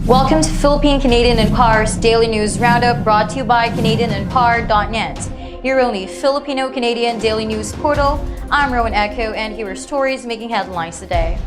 Welcome to Philippine Canadian Empire's Daily News Roundup, brought to you by CanadianEmpire.net, your only Filipino-Canadian daily news portal. I'm Rowan Echo, and here are stories making headlines today.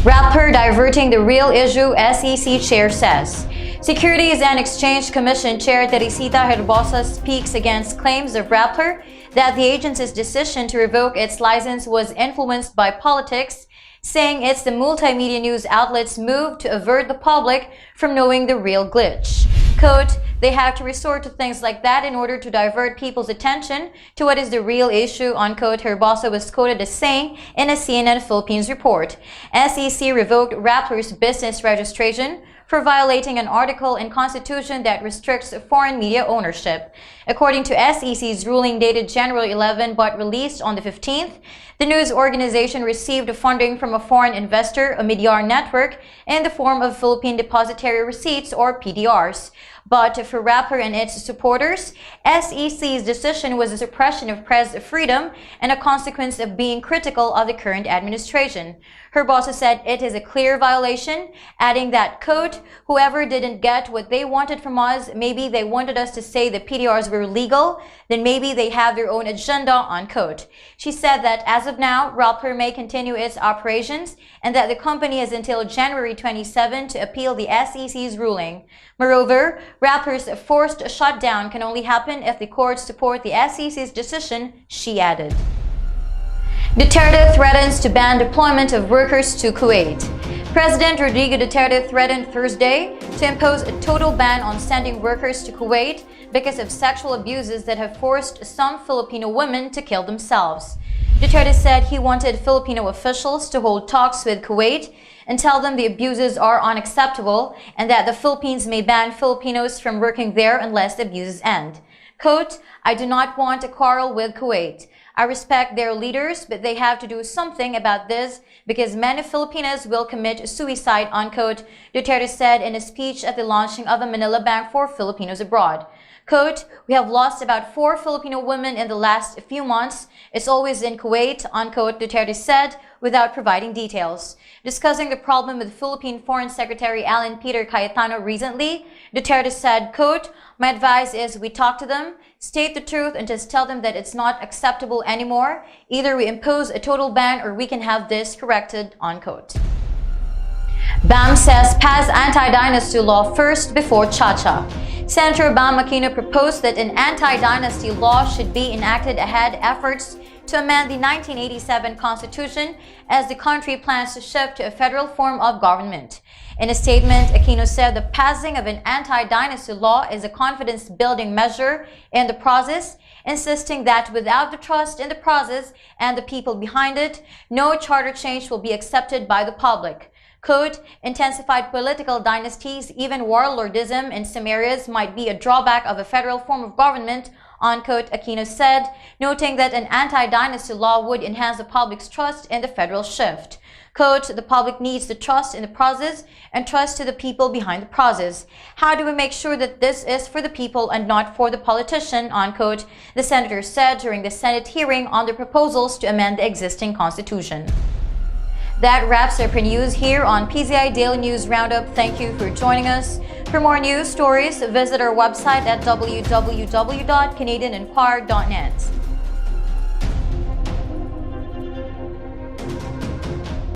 Rappler diverting the real issue, SEC chair says. Securities and Exchange Commission Chair Teresita Herbosa speaks against claims of Rappler that the agency's decision to revoke its license was influenced by politics, saying it's the multimedia news outlet's move to avert the public from knowing the real glitch. Quote, they have to resort to things like that in order to divert people's attention to what is the real issue, unquote, Herbosa was quoted as saying in a CNN Philippines report. SEC revoked Rappler's business registration for violating an article in Constitution that restricts foreign media ownership. According to SEC's ruling dated January 11 but released on the 15th, the news organization received funding from a foreign investor, a Midyar network, in the form of Philippine Depositary Receipts, or PDRs. But for Rappler and its supporters, SEC's decision was a suppression of press freedom and a consequence of being critical of the current administration. Herbosa said it is a clear violation, adding that, quote, whoever didn't get what they wanted from us, maybe they wanted us to say the PDRs were legal, then maybe they have their own agenda, unquote. She said that as of now, Rappler may continue its operations and that the company has until January 27 to appeal the SEC's ruling. Moreover, Rappler's forced shutdown can only happen if the courts support the SEC's decision, she added. Duterte threatens to ban deployment of workers to Kuwait. President Rodrigo Duterte threatened Thursday to impose a total ban on sending workers to Kuwait because of sexual abuses that have forced some Filipino women to kill themselves. Duterte said he wanted Filipino officials to hold talks with Kuwait and tell them the abuses are unacceptable and that the Philippines may ban Filipinos from working there unless the abuses end. Quote, I do not want a quarrel with Kuwait. I respect their leaders, but they have to do something about this because many Filipinos will commit suicide, unquote, Duterte said in a speech at the launching of a Manila Bank for Filipinos abroad. Quote, we have lost about 4 Filipino women in the last few months. It's always in Kuwait, unquote, Duterte said, without providing details. Discussing the problem with Philippine Foreign Secretary Alan Peter Cayetano recently, Duterte said, quote, my advice is we talk to them, state the truth, and just tell them that it's not acceptable anymore. Either we impose a total ban or we can have this corrected, unquote. BAM says pass anti-dynasty law first before Cha-Cha. Senator Bam Aquino proposed that an anti-dynasty law should be enacted ahead efforts to amend the 1987 Constitution as the country plans to shift to a federal form of government. In a statement, Aquino said the passing of an anti-dynasty law is a confidence-building measure in the process, insisting that without the trust in the process and the people behind it, no charter change will be accepted by the public. Quote, intensified political dynasties, even warlordism in some areas might be a drawback of a federal form of government, unquote, Aquino said, noting that an anti-dynasty law would enhance the public's trust in the federal shift. Quote, the public needs the trust in the process and trust to the people behind the process. How do we make sure that this is for the people and not for the politician, unquote, the senator said during the Senate hearing on the proposals to amend the existing Constitution. That wraps up our news here on PCI Daily News Roundup. Thank you for joining us. For more news stories, visit our website at www.canadianempire.net.